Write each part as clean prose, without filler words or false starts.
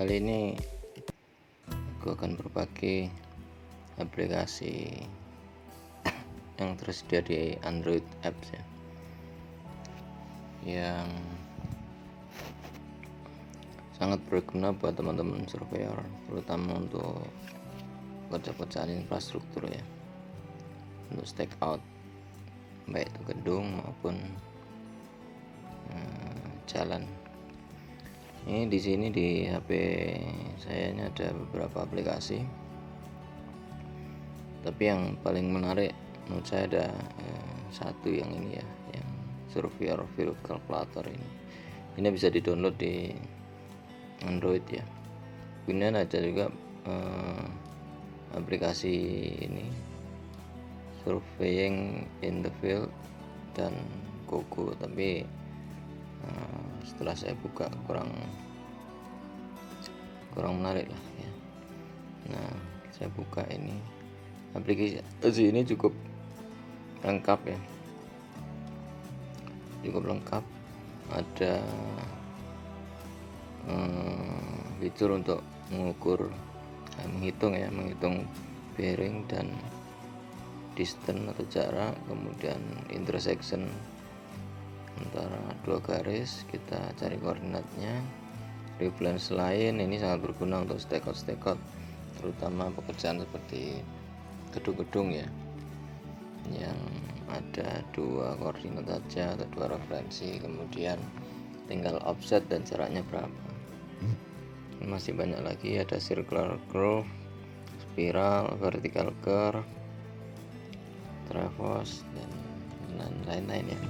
Kali ini aku akan berbagi aplikasi yang tersedia di Android apps ya, yang sangat berguna buat teman-teman surveyor, terutama untuk pekerjaan infrastruktur ya, untuk stake out baik itu gedung maupun jalan. Ini di sini di HP saya ini ada beberapa aplikasi, tapi yang paling menarik menurut saya ada satu yang ini ya, yang Surveyor View Calculator ini bisa di-download di Android ya. Kemudian ada juga aplikasi ini Surveying in the Field dan Gogo, tapi setelah saya buka kurang menarik lah ya. Nah, saya buka ini aplikasi ini cukup lengkap ya, ada fitur untuk menghitung bearing dan distance atau jarak, kemudian intersection antara dua garis, kita cari koordinatnya. Reference lain ini sangat berguna untuk stake out, terutama pekerjaan seperti gedung-gedung ya, yang ada dua koordinat saja atau dua referensi, kemudian tinggal offset dan jaraknya berapa. Masih banyak lagi, ada circular curve, spiral, vertical curve, traverse dan lain-lain ya.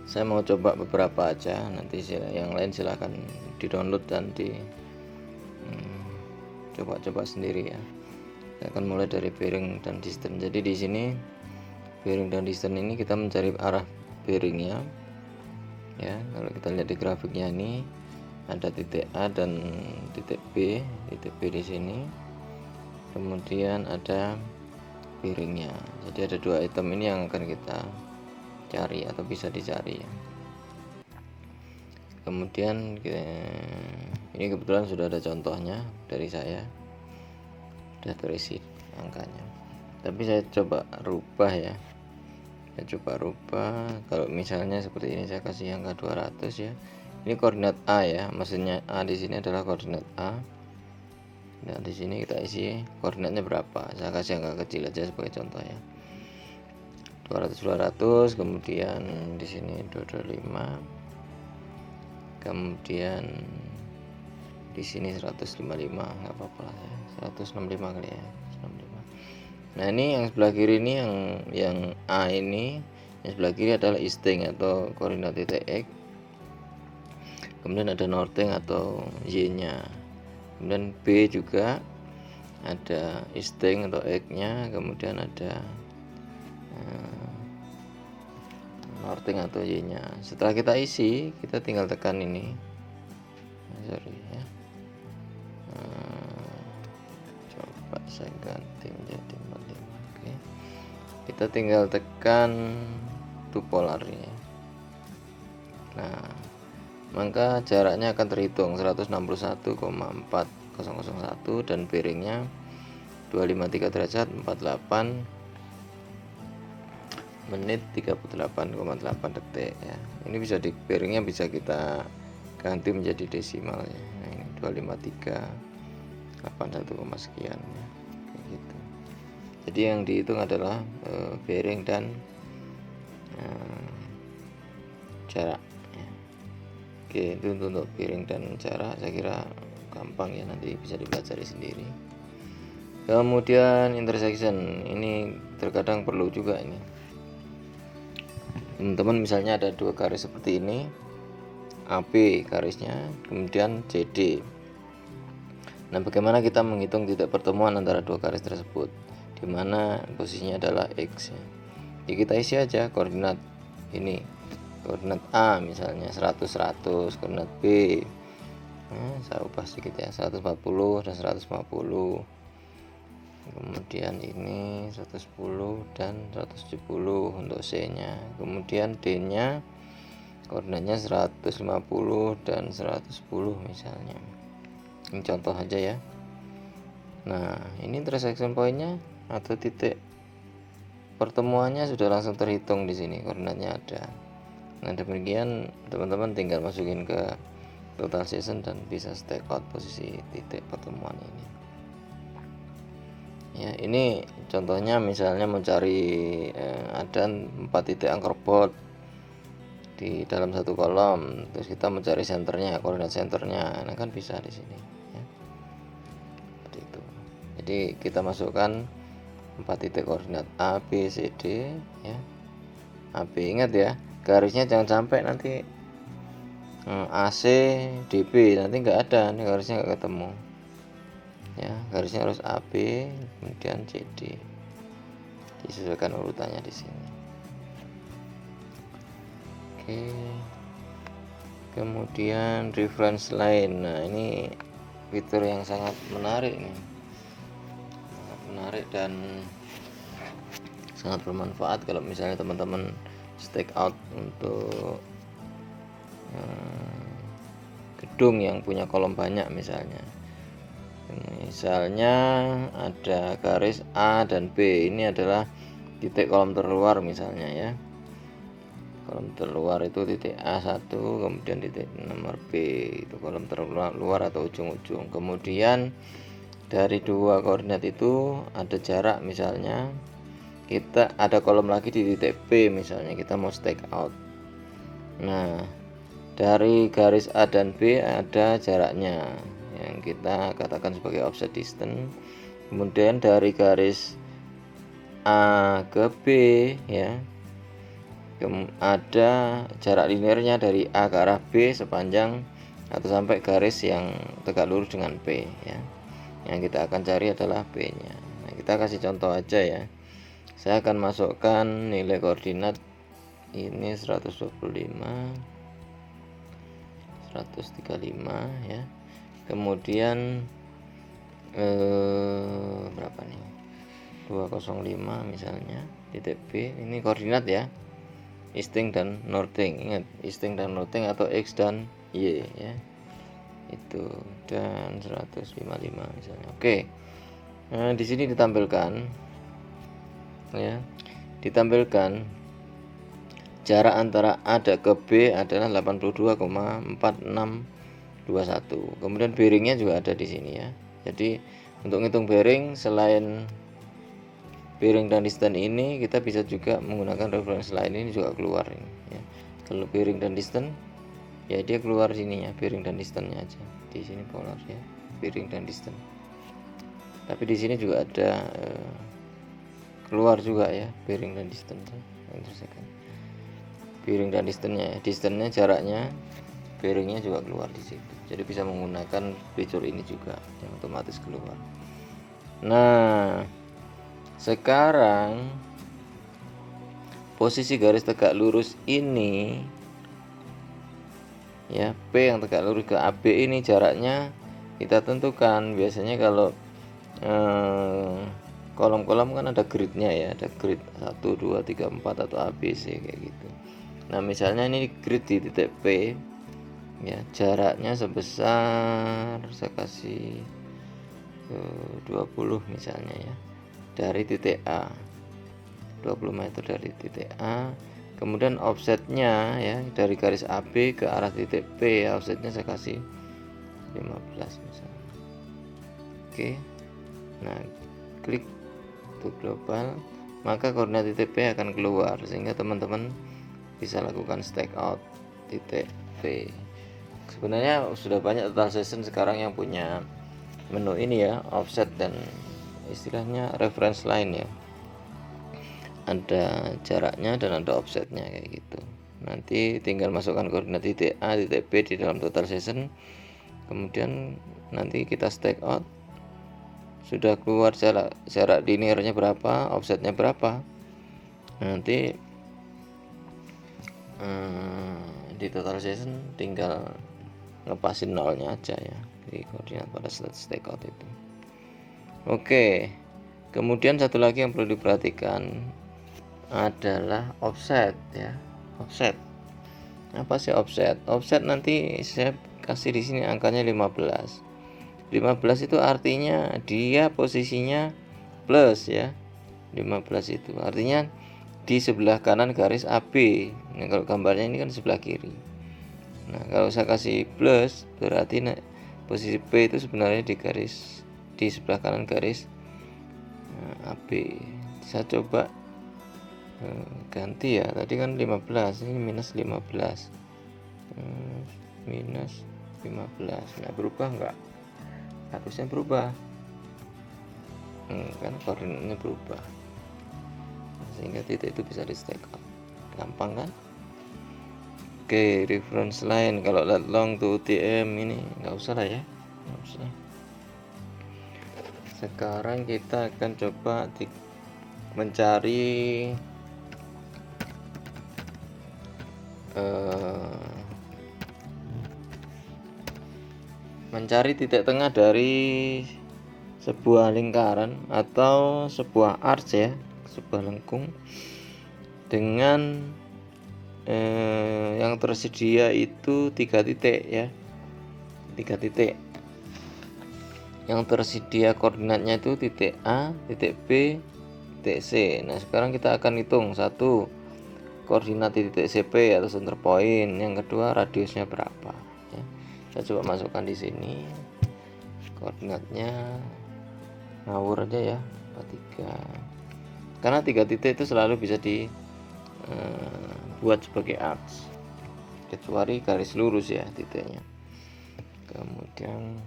Saya mau coba beberapa aja, nanti yang lain silahkan di-download dan coba-coba sendiri ya. Saya akan mulai dari bearing dan distance. Jadi di sini bearing dan distance ini kita mencari arah bearingnya ya. Kalau kita lihat di grafiknya ini ada titik A dan titik B. Titik B di sini, kemudian ada bearingnya. Jadi ada dua item ini yang akan kita cari atau bisa dicari ya. Kemudian ini kebetulan sudah ada contohnya dari saya, sudah terisi angkanya, tapi saya coba rubah ya. Kalau misalnya seperti ini, saya kasih angka 200 ya. Ini koordinat A ya, maksudnya A di sini adalah koordinat A. Nah, di sini kita isi koordinatnya berapa. Saya kasih angka kecil aja sebagai contoh ya. 200, kemudian di sini 225, kemudian di sini 155, nggak apa-apa lah ya, 165 kali ya, 165. Nah, ini yang sebelah kiri ini yang A ini, yang sebelah kiri adalah easting atau koordinat titik X, kemudian ada northing atau Y-nya, kemudian B juga ada easting atau X-nya, kemudian ada northing atau Y-nya. Setelah kita isi, kita tinggal tekan ini. Ya. Coba saya ganti menjadi 45. Oke. Kita tinggal tekan to polarnya. Nah, maka jaraknya akan terhitung 161,4001 dan bearingnya 253 derajat 48 menit 38,8 detik ya. Ini bisa bearingnya bisa kita ganti menjadi desimal ya. Nah, ini 253,81 sekian ya, kayak gitu. Jadi yang dihitung adalah bearing dan jarak ya. Oke, itu untuk bearing dan jarak saya kira gampang ya, nanti bisa dipelajari sendiri. Kemudian intersection ini terkadang perlu juga ini. Teman-teman misalnya ada dua garis seperti ini, AB garisnya, kemudian CD. Nah, bagaimana kita menghitung titik pertemuan antara dua garis tersebut, di mana posisinya adalah X ya. Jadi kita isi aja koordinat ini, koordinat A misalnya 100, koordinat B saya ubah sedikit ya, 140 dan 150, kemudian ini 110 dan 170 untuk C nya, kemudian D nya koordinatnya 150 dan 110 misalnya. Ini contoh aja ya. Nah, ini intersection pointnya atau titik pertemuannya sudah langsung terhitung di sini, koordinatnya ada. Nah, demikian teman-teman tinggal masukin ke total season dan bisa stake out posisi titik pertemuan ini. Ya, ini contohnya misalnya mencari ada 4 titik anchor point di dalam satu kolom, terus kita mencari senternya, koordinat senternya, nah kan bisa di sini ya. Seperti itu. Jadi kita masukkan 4 titik koordinat A, B, C, D ya. AB, ingat ya, garisnya jangan sampai nanti AC, DB nanti nggak ada, ini garisnya nggak ketemu ya. Garisnya harus AB kemudian CD, disesuaikan urutannya di sini. Oke, kemudian reference line. Nah, ini fitur yang sangat menarik nih, sangat menarik dan sangat bermanfaat kalau misalnya teman-teman stake out untuk gedung yang punya kolom banyak. Misalnya ada garis A dan B, ini adalah titik kolom terluar misalnya ya. Kolom terluar itu titik A1, kemudian titik nomor B itu kolom terluar atau ujung-ujung. Kemudian dari dua koordinat itu ada jarak, misalnya kita ada kolom lagi di titik B, misalnya kita mau stake out. Nah, dari garis A dan B ada jaraknya yang kita katakan sebagai offset distance. Kemudian dari garis A ke B ya, ada jarak linearnya dari A ke arah B sepanjang atau sampai garis yang tegak lurus dengan P ya. Yang kita akan cari adalah B nya. Nah, kita kasih contoh aja ya. Saya akan masukkan nilai koordinat ini 125, 135 ya. Kemudian berapa nih, 205 misalnya titik B. Ini koordinat ya, easting dan northing. Ingat, easting dan northing atau X dan Y ya, itu, dan 155 misalnya. Oke, nah di sini ditampilkan ya, ditampilkan jarak antara A ke B adalah 82,4621. Kemudian bearingnya juga ada di sini ya. Jadi untuk ngitung bearing, selain bearing dan distance ini, kita bisa juga menggunakan reference line ini juga keluar ini ya. Kalau bearing dan distance ya, dia keluar sininya, bearing dan distance-nya aja. Di sini polar ya, bearing dan distance. Tapi di sini juga ada keluar juga ya, bearing dan distance. Bearing dan distance-nya, distance-nya jaraknya, bearingnya juga keluar di situ. Jadi bisa menggunakan fitur ini juga yang otomatis keluar. Nah, sekarang posisi garis tegak lurus ini ya, P yang tegak lurus ke AB ini jaraknya kita tentukan. Biasanya kalau kolom-kolom kan ada gridnya ya, ada grid 1, 2, 3, 4 atau ABC kayak gitu. Nah, misalnya ini grid di titik P ya, jaraknya sebesar, saya kasih 20 misalnya ya, dari titik A, 20 meter dari titik A. Kemudian offsetnya ya, dari garis AB ke arah titik P ya, offsetnya saya kasih 15 misalnya. Oke, nah klik untuk global, maka koordinat titik P akan keluar sehingga teman-teman bisa lakukan stake out titik P. Sebenarnya sudah banyak total season sekarang yang punya menu ini ya, offset dan istilahnya reference line ya. Ada jaraknya dan ada offsetnya kayak gitu. Nanti tinggal masukkan koordinat titik A, titik B di dalam total season. Kemudian nanti kita stake out, sudah keluar jarak linearnya berapa, offsetnya berapa. Nanti di total season tinggal ngepasin nolnya aja ya di koordinat pada stake out itu. Oke, kemudian satu lagi yang perlu diperhatikan adalah offset ya. Offset, apa sih offset? Offset nanti saya kasih di sini angkanya 15. 15 itu artinya dia posisinya plus ya. 15 itu artinya di sebelah kanan garis AB. Nah, kalau gambarnya ini kan sebelah kiri. Nah, kalau saya kasih plus berarti posisi P itu sebenarnya di sebelah kanan garis AB. Saya coba ganti ya. Tadi kan 15, ini minus 15. Minus 15. Nah, berubah enggak? Harusnya berubah. Kan koordinatnya berubah. Sehingga titik itu bisa di stack up. Gampang kan? Oke, reference line kalau lat long to UTM ini nggak usah lah ya, nggak usah. Sekarang kita akan coba mencari titik tengah dari sebuah lingkaran atau sebuah arc ya, sebuah lengkung dengan yang tersedia itu 3 titik ya, 3 titik. Yang tersedia koordinatnya itu titik A, titik B, titik C. Nah, sekarang kita akan hitung satu koordinat titik CP atau center point, yang kedua radiusnya berapa ya. Saya coba masukkan di sini koordinatnya, ngawur aja ya, 3. Karena 3 titik itu selalu bisa buat sebagai arcs, kecuali garis lurus ya titiknya. Kemudian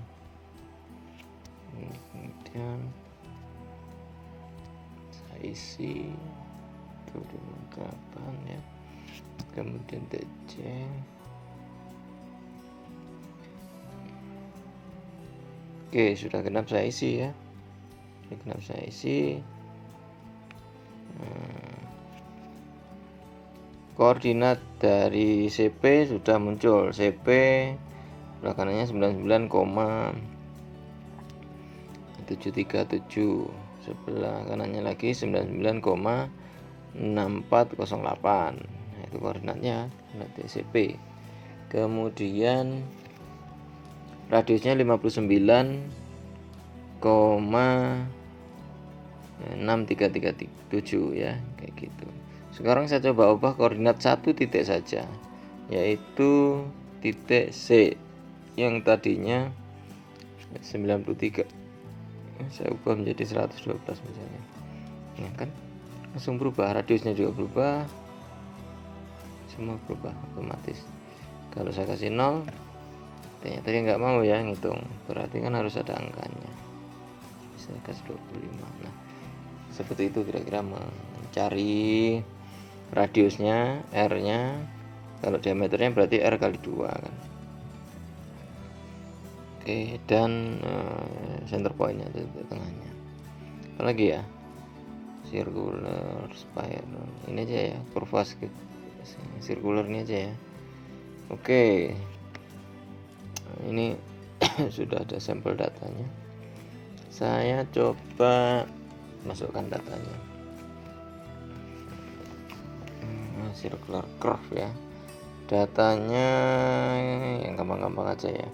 saya isi itu kapan ya, kemudian TC. Oke, sudah genap saya isi ya, koordinat dari CP sudah muncul. CP belakangnya 99,737, sebelah kanannya lagi 99,6408. Nah, itu koordinatnya dari CP. Kemudian radiusnya 59,6337 ya, kayak gitu. Sekarang saya coba ubah koordinat satu titik saja, yaitu titik C yang tadinya 93, saya ubah menjadi 112 misalnya. Nah, kan langsung berubah, radiusnya juga berubah, semua berubah otomatis. Kalau saya kasih 0, ternyata dia nggak mau ya ngitung, berarti kan harus ada angkanya. Saya kasih 25. Nah, seperti itu kira-kira mencari radiusnya, R-nya. Kalau diameternya berarti R kali 2 kan. Oke, dan center point-nya itu di tengahnya. Apa lagi ya? Circular spiral. Ini aja ya, kurva circular ini aja ya. Oke. Ini sudah ada sampel datanya. Saya coba masukkan datanya. Circular curve ya, datanya yang gampang-gampang aja ya.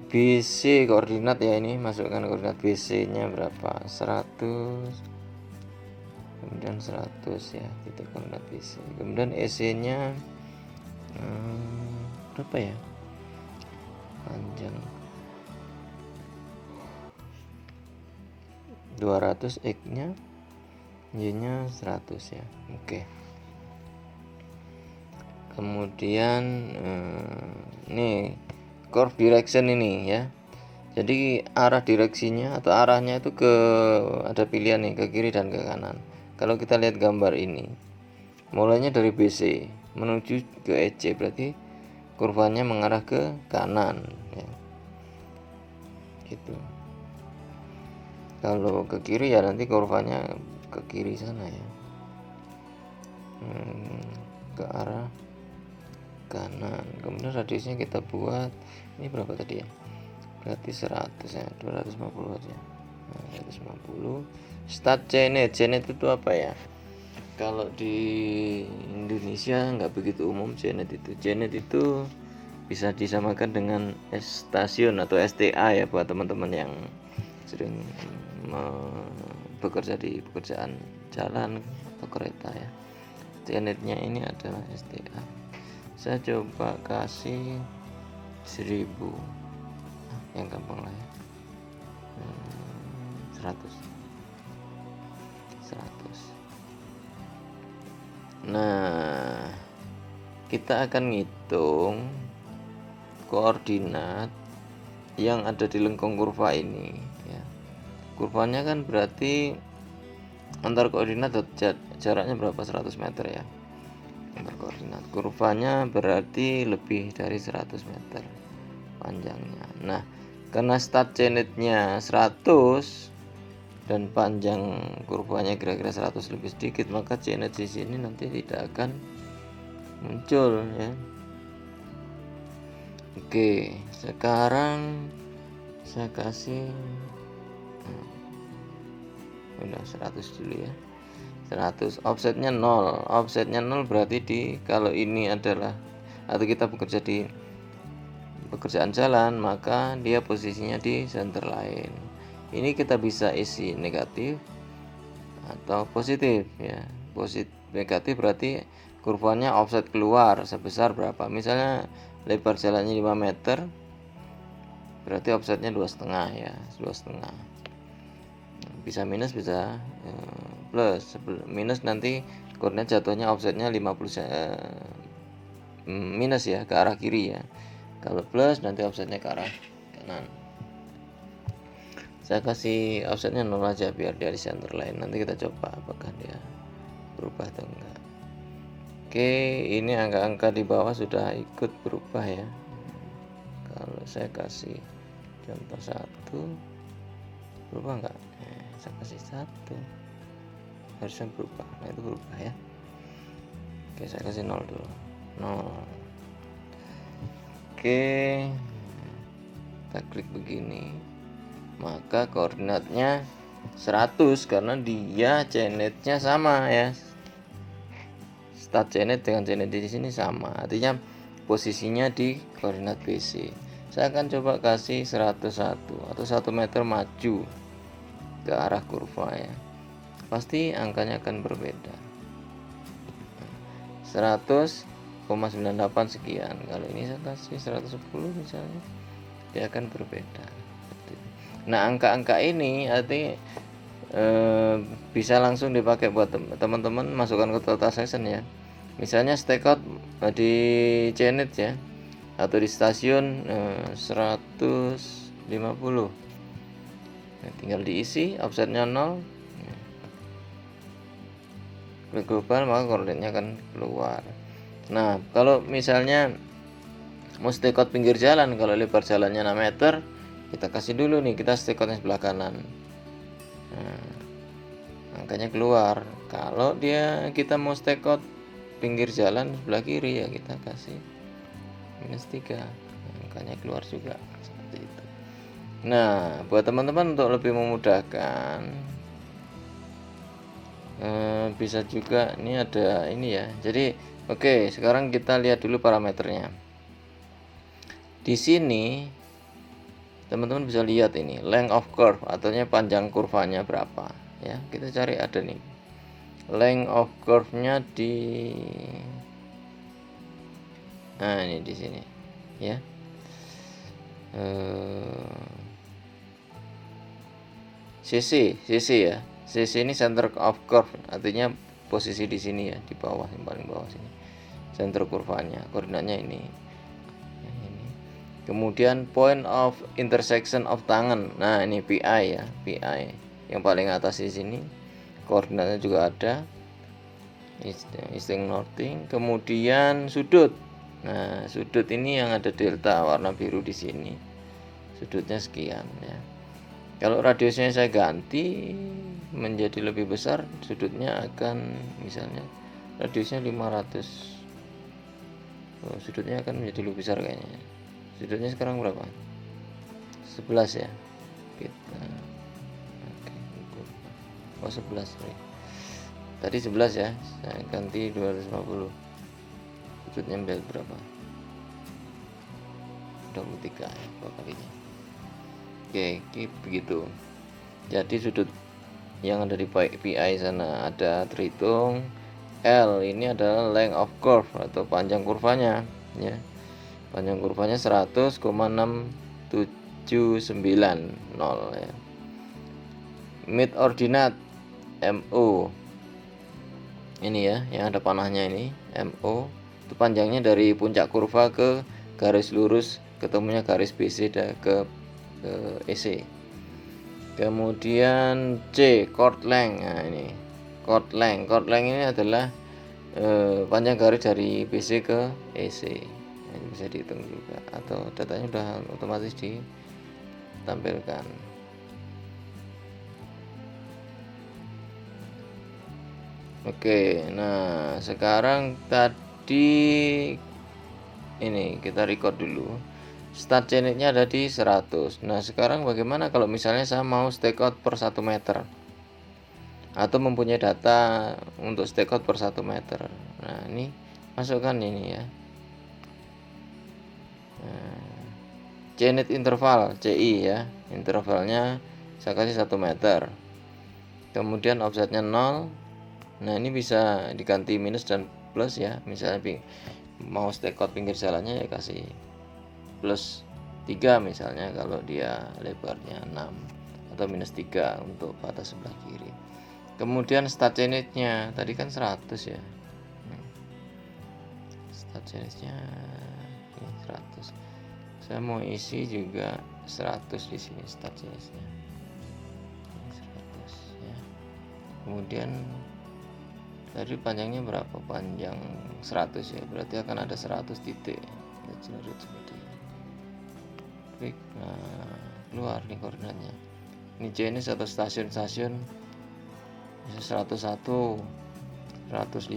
BC koordinat ya, ini masukkan koordinat BC nya berapa, 100, kemudian 100 ya, titik koordinat BC. Kemudian EC nya berapa ya, panjang 200, X nya, Y nya 100 ya. Oke. Kemudian nih curve direction ini ya, jadi arah direksinya atau arahnya itu ada pilihan nih, ke kiri dan ke kanan. Kalau kita lihat gambar ini, mulainya dari BC menuju ke EC, berarti kurvanya mengarah ke kanan ya, gitu. Kalau ke kiri ya nanti kurvanya ke kiri sana ya, ke arah kanan. Kemudian radiusnya kita buat, ini berapa tadi ya, berarti 100 ya, 250 aja. Nah, 150. Start Janet itu apa ya, kalau di Indonesia nggak begitu umum Janet itu bisa disamakan dengan stasiun atau STA ya buat teman-teman yang sering bekerja di pekerjaan jalan atau kereta ya. CNET-nya ini adalah STA. Saya coba kasih 1000, yang gampang lah ya. 100. Nah, kita akan ngitung koordinat yang ada di lengkung kurva ini ya. Kurvanya kan berarti antar koordinat jaraknya berapa? 100 meter ya. Antar koordinat. Kurvanya berarti lebih dari 100 meter panjangnya. Nah, karena start CNET-nya 100 dan panjang kurvanya kira-kira 100 lebih sedikit, maka CNET di sini nanti tidak akan muncul ya. Oke, sekarang saya kasih udah 100 dulu ya. 100, offsetnya 0. Offsetnya 0 berarti kalau ini adalah atau kita bekerja di pekerjaan jalan, maka dia posisinya di center line. Ini kita bisa isi negatif atau positif ya. Negatif berarti kurvanya offset keluar sebesar berapa? Misalnya lebar jalannya 5 meter, berarti offsetnya 2,5 ya, 2,5. Bisa minus bisa plus. Minus nanti koordinat jatuhnya offsetnya 50 minus ya, ke arah kiri ya. Kalau plus nanti offsetnya ke arah kanan. Saya kasih offsetnya 0 aja biar dia di center line. Nanti kita coba apakah dia berubah atau enggak. Oke, ini angka-angka di bawah sudah ikut berubah ya. Kalau saya kasih contoh 1, berubah enggak? Saya kasih 1, harusnya berubah. Nah, itu berubah ya. Oke, saya kasih 0 dulu. 0. Oke, kita klik begini. Maka koordinatnya 100 karena dia CNET-nya sama ya. Start CNET dengan CNET di sini sama. Artinya posisinya di koordinat BC. Saya akan coba kasih 101 atau 1 meter maju ke arah kurva ya. Pasti angkanya akan berbeda. 100,98 sekian. Kalau ini saya kasih 110 misalnya, dia akan berbeda. Nah, angka-angka ini artinya bisa langsung dipakai buat teman-teman masukkan ke total section ya. Misalnya stake out di CNET ya, atau di stasiun 150. Nah, tinggal diisi, offsetnya 0. Klik global, maka koordinatnya akan keluar. Nah, kalau misalnya mau stake out pinggir jalan, kalau lebar jalannya 6 meter, kita kasih dulu nih, kita stake outnya sebelah kanan. Nah, angkanya keluar. Kalau kita mau stake out pinggir jalan sebelah kiri ya, kita kasih -3. Angkanya keluar juga seperti itu. Nah, buat teman-teman untuk lebih memudahkan, bisa juga ini ada ini ya. Jadi oke, sekarang kita lihat dulu parameternya. Di sini teman-teman bisa lihat ini length of curve, artinya panjang kurvanya berapa ya. Kita cari, ada nih length of curve-nya nah ini di sini ya. CC ya. CC ini center of curve, artinya posisi di sini ya, di bawah, yang paling bawah sini. Center kurvanya, koordinatnya ini. Kemudian point of intersection of tangen. Nah, ini PI ya, PI yang paling atas di sini. Koordinatnya juga ada. Easting northing. Kemudian sudut. Nah, sudut ini yang ada delta warna biru di sini. Sudutnya sekian ya. Kalau radiusnya saya ganti menjadi lebih besar, sudutnya akan misalnya radiusnya 500. Sudutnya akan menjadi lebih besar kayaknya. Sudutnya sekarang berapa? 11 ya. Kita oke. 11 sorry. Tadi 11 ya. Saya ganti 250. Sudutnya menjadi berapa? 23 ya, 2 kalinya. Oke, begitu. Jadi sudut yang ada di PI sana ada terhitung. L ini adalah length of curve atau panjang kurvanya ya. Panjang kurvanya 100,6790 ya. Mid ordinate MO ini ya, yang ada panahnya ini MO itu panjangnya dari puncak kurva ke garis lurus ketemunya garis BC ke EC. Kemudian C chord length. Nah ini chord length ini adalah panjang garis dari BC ke EC. Nah, ini bisa dihitung juga atau datanya udah otomatis ditampilkan. Oke, nah sekarang tadi ini kita record dulu. Start chainnya ada di 100. Nah sekarang bagaimana kalau misalnya saya mau stakeout per 1 meter atau mempunyai data untuk stakeout per 1 meter. Nah ini masukkan ini ya, chained interval CI ya, intervalnya saya kasih 1 meter, kemudian offsetnya 0. Nah ini bisa diganti minus dan plus ya, misalnya mau stakeout pinggir jalannya ya kasih plus 3 misalnya kalau dia lebarnya 6, atau minus 3 untuk batas sebelah kiri. Kemudian start chainnya tadi kan 100 ya, start chainnya 100, saya mau isi juga 100 di sini start chainnya 100 ya. Kemudian tadi panjangnya berapa? Panjang 100 ya, berarti akan ada 100 titik. Kita generate seperti ini. Klik, nah keluar nih koordinatnya. Ini jenis atau stasiun-stasiun bisa 101, 105.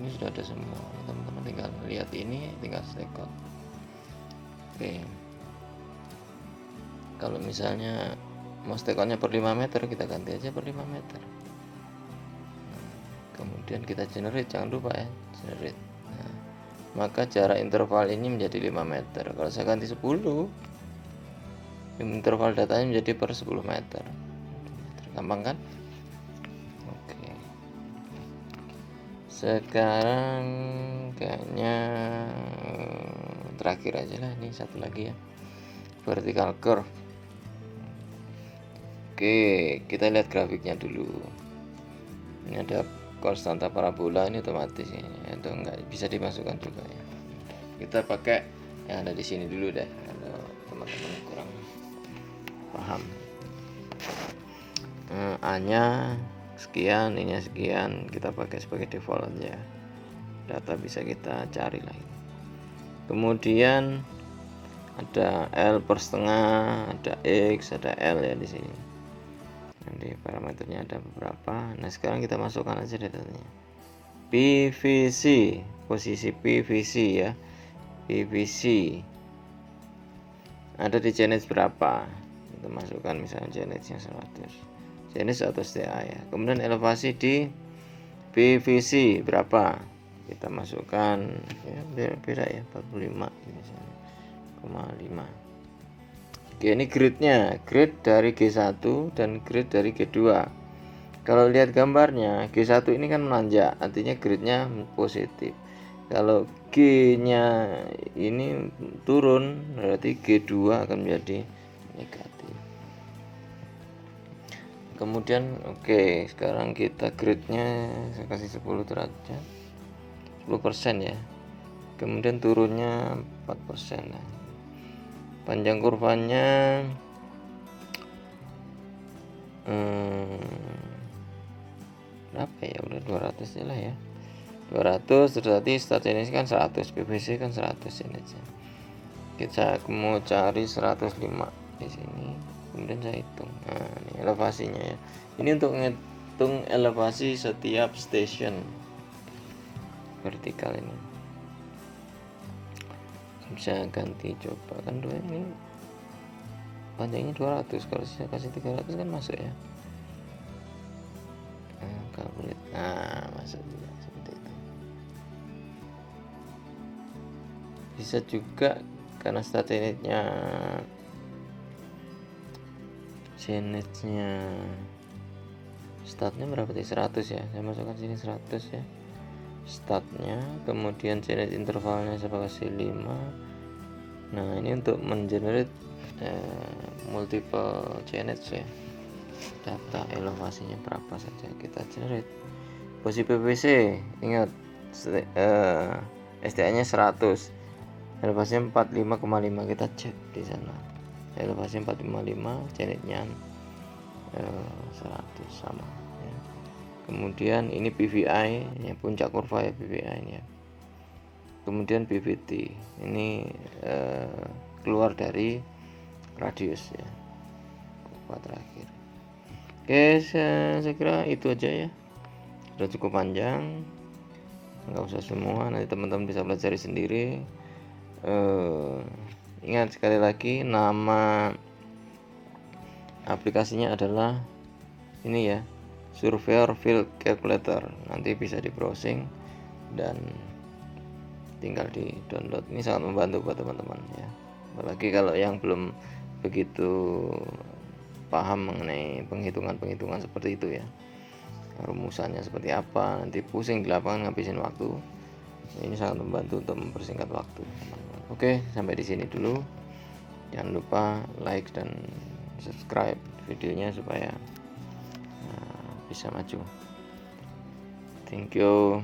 Ini sudah ada semua. Teman-teman tinggal lihat ini, tinggal stakeout. Oke. Kalau misalnya mau stakeoutnya per 5 meter, kita ganti aja per 5 meter. Kemudian kita generate, jangan lupa ya, generate. Nah, maka jarak interval ini menjadi 5 meter. Kalau saya ganti 10, interval datanya menjadi per 10 meter. Gampang kan? Oke. Sekarang kayaknya terakhir aja lah, ini satu lagi ya, vertical curve. Oke, kita lihat grafiknya dulu. Ini ada konstanta parabola, ini otomatis ya, atau enggak bisa dimasukkan juga ya. Kita pakai yang ada di sini dulu deh kalau teman-teman kurang paham. A-nya sekian, ini sekian, kita pakai sebagai default aja. Data bisa kita cari lagi. Kemudian ada L per setengah, ada X, ada L ya di sini. Nanti parameternya ada beberapa. Nah sekarang kita masukkan aja datanya. PVC, posisi PVC ya, PVC ada di jenis berapa, kita masukkan misalnya jenisnya 100, jenis atau STA ya. Kemudian elevasi di PVC berapa, kita masukkan ya, beda ya, 45 misalnya, 0,5. Oke, ini grade-nya, grade dari G1 dan grade dari G2. Kalau lihat gambarnya, G1 ini kan menanjak, artinya grade-nya positif. Kalau G-nya ini turun, berarti G2 akan menjadi negatif. Kemudian oke, sekarang kita grade-nya saya kasih 10 derajat, 10% ya. Kemudian turunnya 4%. Nah, panjang kurvanya berapa ya, udah 200 ya lah ya, 200. Terus tadi start ini kan 100, PVC kan 100 ini aja. Kita mau cari 105 di sini, kemudian saya hitung. Nah ini elevasinya ya, ini untuk menghitung elevasi setiap station vertikal ini. Bisa ganti, coba kan dua ini panjangnya 200, kalau saya kasih 300 kan masuk ya. Kalkulit, nah masuk juga seperti itu. Bisa juga karena start genetnya startnya berapa tadi, 100 ya, saya masukkan sini 100 ya startnya, kemudian genet intervalnya saya kasih 5. Nah ini untuk mengenerate multiple genets ya, data elevasinya berapa saja kita generate. Posisi PPC ingat STA nya 100, elevasinya 45,5, kita cek di sana elevasi 455, genetnya 100 sama ya. Kemudian ini PVI ya, puncak kurva ya PVI nya. Kemudian BVT ini keluar dari radius ya, kurva terakhir. Oke, saya kira itu aja ya, sudah cukup panjang, nggak usah semua, nanti teman-teman bisa belajar sendiri. Ingat sekali lagi, nama aplikasinya adalah ini ya, Surveyor Field Calculator. Nanti bisa di browsing dan tinggal di download. Ini sangat membantu buat teman-teman ya, apalagi kalau yang belum begitu paham mengenai penghitungan seperti itu ya, rumusannya seperti apa, nanti pusing di lapangan ngabisin waktu. Ini sangat membantu untuk mempersingkat waktu, teman-teman. Oke, sampai di sini dulu. Jangan lupa like dan subscribe videonya supaya bisa maju. Thank you.